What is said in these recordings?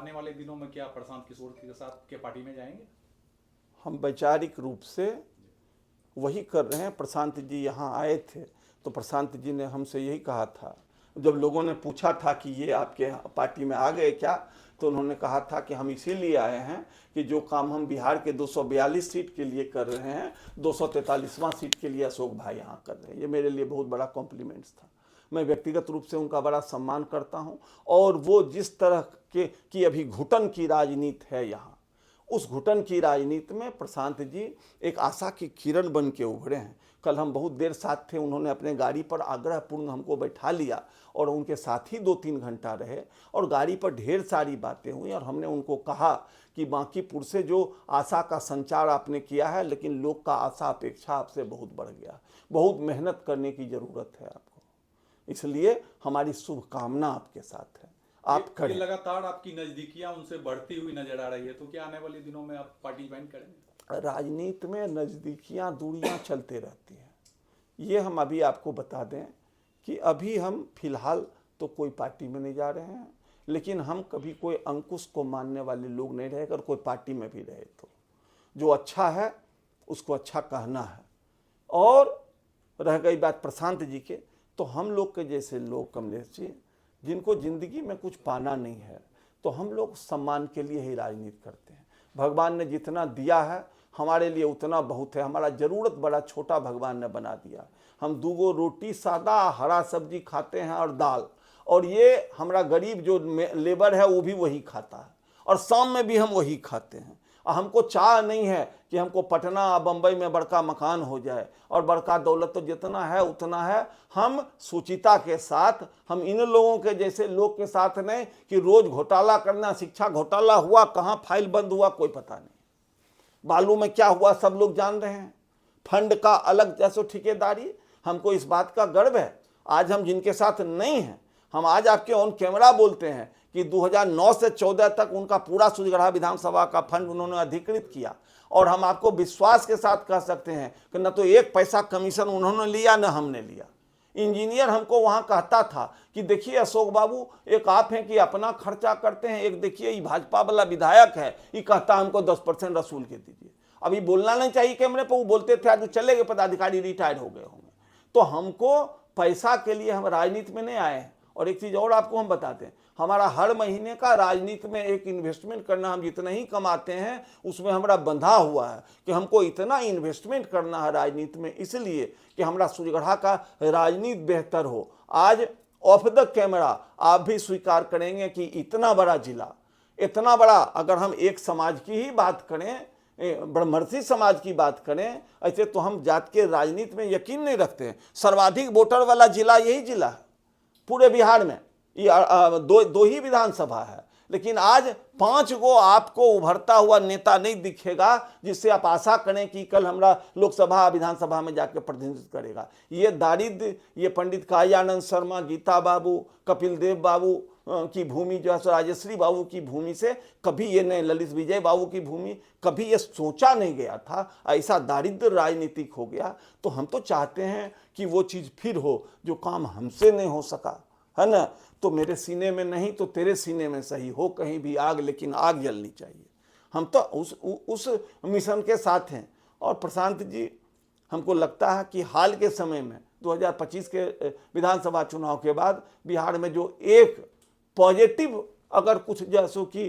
आने वाले दिनों में क्या प्रशांत किशोर के साथ के पार्टी में जाएंगे? हम वैचारिक रूप से वही कर रहे हैं। प्रशांत जी यहाँ आए थे तो प्रशांत जी ने हमसे यही कहा था, जब लोगों ने पूछा था कि ये आपके पार्टी में आ गए क्या, तो उन्होंने कहा था कि हम इसीलिए आए हैं कि जो काम हम बिहार के 242 सीट के लिए कर रहे हैं, 243वां सीट के लिए अशोक भाई यहाँ कर रहे हैं। ये मेरे लिए बहुत बड़ा कॉम्प्लीमेंट्स था। मैं व्यक्तिगत रूप से उनका बड़ा सम्मान करता हूँ। और वो जिस तरह की अभी घुटन की राजनीति है यहाँ, उस घुटन की राजनीति में प्रशांत जी एक आशा की किरण बन के उभरे हैं। कल हम बहुत देर साथ थे, उन्होंने अपने गाड़ी पर आग्रहपूर्ण हमको बैठा लिया और उनके साथ ही 2-3 घंटा रहे और गाड़ी पर ढेर सारी बातें हुई। और हमने उनको कहा कि बांकीपुर से जो आशा का संचार आपने किया है, लेकिन लोग का आशा अपेक्षा आपसे बहुत बढ़ गया, बहुत मेहनत करने की ज़रूरत है आपको, इसलिए हमारी शुभकामना आपके साथ है, आप ये करें। लगातार आपकी नजदीकियां उनसे बढ़ती हुई नजर आ रही है, तो क्या आने वाले दिनों में आप पार्टी ज्वाइन करेंगे? राजनीति में नज़दीकियाँ दूरियाँ चलते रहती हैं। ये हम अभी आपको बता दें कि अभी हम फिलहाल तो कोई पार्टी में नहीं जा रहे हैं, लेकिन हम कभी कोई अंकुश को मानने वाले लोग नहीं रहे। अगर कोई पार्टी में भी रहे तो जो अच्छा है उसको अच्छा कहना है। और रह गई बात प्रशांत जी के, तो हम लोग के जैसे लोग, कमलेश जी, जिनको ज़िंदगी में कुछ पाना नहीं है, तो हम लोग सम्मान के लिए ही राजनीति करते हैं। भगवान ने जितना दिया है हमारे लिए उतना बहुत है। हमारा ज़रूरत बड़ा छोटा भगवान ने बना दिया। हम 2 रोटी सादा, हरा सब्जी खाते हैं और दाल, और ये हमारा गरीब जो लेबर है वो भी वही खाता है, और शाम में भी हम वही खाते हैं। और हमको चाह नहीं है कि हमको पटना बम्बई में बड़का मकान हो जाए और बड़का दौलत, तो जितना है उतना है। हम सुचिता के साथ, हम इन लोगों के जैसे लोग के साथ नहीं कि रोज घोटाला करना। शिक्षा घोटाला हुआ, कहाँ फाइल बंद हुआ कोई पता नहीं, बालू में क्या हुआ सब लोग जान रहे हैं, फंड का अलग जैसो ठेकेदारी। हमको इस बात का गर्व है आज हम जिनके साथ नहीं हैं। हम आज आपके ऑन कैमरा बोलते हैं कि 2009 से 14 तक उनका पूरा सूर्यगढ़ा विधानसभा का फंड उन्होंने अधिकृत किया, और हम आपको विश्वास के साथ कह सकते हैं कि न तो 1 पैसा कमीशन उन्होंने लिया न हमने लिया। इंजीनियर हमको वहाँ कहता था कि देखिए अशोक बाबू, एक आप हैं कि अपना खर्चा करते हैं, एक देखिए ये भाजपा वाला विधायक है, ये कहता हमको 10% रसूल के दीजिए। अभी बोलना नहीं चाहिए कैमरे पर, वो बोलते थे, आज चले गए पदाधिकारी, रिटायर हो गए होंगे। तो हमको पैसा के लिए हम राजनीति में नहीं आए हैं। और एक चीज़ और आपको हम बताते हैं, हमारा हर महीने का राजनीति में एक इन्वेस्टमेंट करना, हम जितना ही कमाते हैं उसमें हमारा बंधा हुआ है कि हमको इतना इन्वेस्टमेंट करना है राजनीति में, इसलिए कि हमारा सूर्यगढ़ा का राजनीति बेहतर हो। आज ऑफ द कैमरा आप भी स्वीकार करेंगे कि इतना बड़ा जिला, इतना बड़ा, अगर हम एक समाज की ही बात करें, ब्रह्मर्षि समाज की बात करें, ऐसे तो हम जात के राजनीति में यकीन नहीं रखते हैं। सर्वाधिक वोटर वाला जिला यही जिला है पूरे बिहार में। ये दो ही विधानसभा है, लेकिन आज 5 गो आपको उभरता हुआ नेता नहीं दिखेगा जिससे आप आशा करें कि कल हमारा लोकसभा विधानसभा में जाकर प्रतिनिधित्व करेगा। ये दारिद्र, ये पंडित काजी आनंद शर्मा, गीता बाबू, कपिल देव बाबू की भूमि जो है, राजश्री बाबू की भूमि से कभी ये नहीं, ललित विजय बाबू की भूमि, कभी ये सोचा नहीं गया था। ऐसा दारिद्र राजनीतिक हो गया। तो हम तो चाहते हैं कि वो चीज़ फिर हो जो काम हमसे नहीं हो सका, है ना। तो मेरे सीने में नहीं तो तेरे सीने में सही हो कहीं भी आग, लेकिन आग जलनी चाहिए। हम तो उस मिशन के साथ हैं। और प्रशांत जी, हमको लगता है कि हाल के समय में 2025 के विधानसभा चुनाव के बाद बिहार में जो एक पॉजिटिव अगर कुछ जैसों की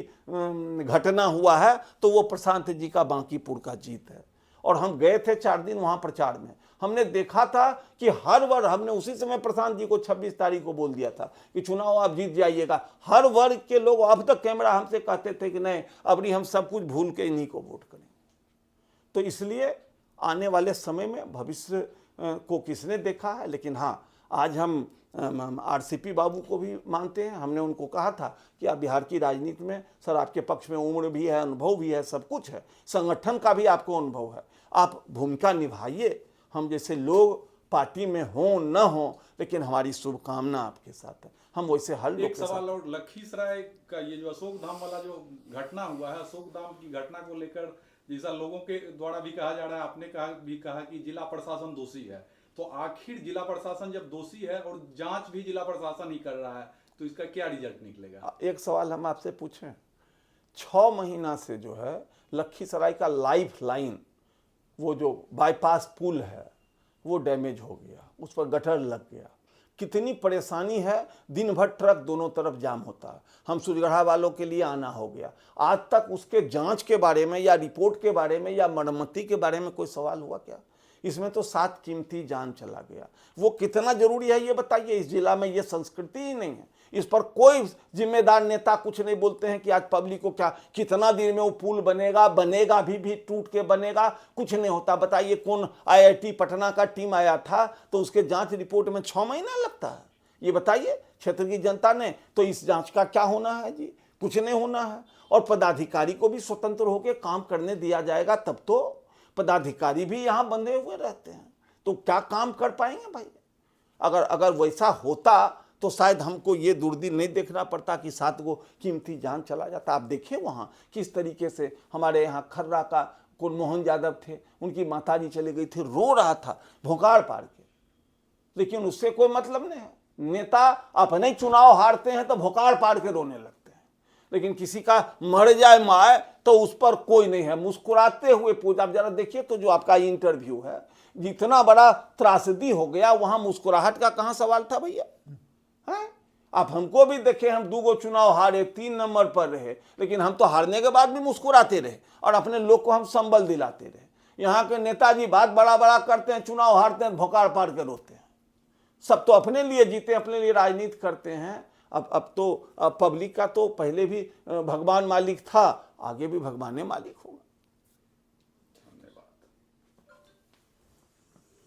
घटना हुआ है तो वो प्रशांत जी का बांकीपुर का जीत है। और हम गए थे 4 दिन वहाँ प्रचार में, हमने देखा था कि हर वर्ग, हमने उसी समय प्रशांत जी को 26 तारीख को बोल दिया था कि चुनाव आप जीत जाइएगा। हर वर्ग के लोग अब तक कैमरा हमसे कहते थे कि नहीं, अब नहीं, हम सब कुछ भूल के इन्हीं को वोट करें। तो इसलिए आने वाले समय में भविष्य को किसने देखा है, लेकिन हाँ, आज हम आरसीपी बाबू को भी मानते हैं। हमने उनको कहा था कि आप बिहार की राजनीति में, सर आपके पक्ष में उम्र भी है, अनुभव भी है, सब कुछ है, संगठन का भी आपको अनुभव है, आप भूमिका निभाइए। हम जैसे लोग पार्टी में हों न हों, लेकिन हमारी शुभकामना आपके साथ है। हम वैसे हर लोग एक सवाल और, लखीसराय का ये जो अशोक धाम वाला जो घटना हुआ है, अशोक धाम की घटना को लेकर जैसा लोगों के द्वारा भी कहा जा रहा है, आपने कहा कि जिला प्रशासन दोषी है, तो आखिर जिला प्रशासन जब दोषी है और जांच भी जिला प्रशासन ही कर रहा है, तो इसका क्या रिजल्ट निकलेगा? एक सवाल हम आपसे पूछें, 6 महीना से जो है लखीसराय का लाइफ लाइन, वो जो बाईपास पुल है वो डैमेज हो गया, उस पर गटर लग गया। कितनी परेशानी है, दिन भर ट्रक दोनों तरफ जाम होता है। हम सूर्यगढ़ा वालों के लिए आना हो गया, आज तक उसके जांच के बारे में या रिपोर्ट के बारे में या मरम्मती के बारे में कोई सवाल हुआ क्या? इसमें तो 7 कीमती जान चला गया। वो कितना जरूरी है ये बताइए? इस जिला में ये संस्कृति ही नहीं है। इस पर कोई जिम्मेदार नेता कुछ नहीं बोलते हैं कि आज पब्लिक को क्या, कितना दिन में वो पुल बनेगा, बनेगा भी टूट के बनेगा, कुछ नहीं होता। बताइए कौन IIT पटना का टीम आया था तो उसके जांच रिपोर्ट में 6 महीना लगता है? ये बताइए क्षेत्र की जनता ने। तो इस जांच का क्या होना है जी? कुछ नहीं होना है। और पदाधिकारी को भी स्वतंत्र होकर काम करने दिया जाएगा, तब तो। पदाधिकारी भी यहाँ बंधे हुए रहते हैं तो क्या काम कर पाएंगे भाई? अगर वैसा होता तो शायद हमको ये दुर्दिन नहीं देखना पड़ता कि 7 गो कीमती जान चला जाता। आप देखिए वहाँ किस तरीके से हमारे यहाँ खर्रा का कौन मोहन यादव थे, उनकी माताजी चली गई थी, रो रहा था भोकाड़ पार के, लेकिन उससे कोई मतलब नहीं है। नेता अपने ही चुनाव हारते हैं तो भोकाड़ पार के रोने लगते हैं, लेकिन किसी का मर जाए माए तो उस पर कोई नहीं है। मुस्कुराते हुए पूजा। आप जरा देखिए तो जो आपका इंटरव्यू है, जितना बड़ा त्रासदी हो गया, वहां मुस्कुराहट का कहां सवाल था भैया? है आप हमको भी देखे, हम 2 गो चुनाव हारे, 3 नंबर पर रहे, लेकिन हम तो हारने के बाद भी मुस्कुराते रहे और अपने लोग को हम संबल दिलाते रहे। यहाँ के नेताजी बात बड़ा बड़ा करते हैं, चुनाव हारते हैं, भोकाड़ पार के रोते हैं। सब तो अपने लिए जीते, अपने लिए राजनीति करते हैं। अब तो पब्लिक का तो पहले भी भगवान मालिक था, आगे भी भगवान मालिक होगा।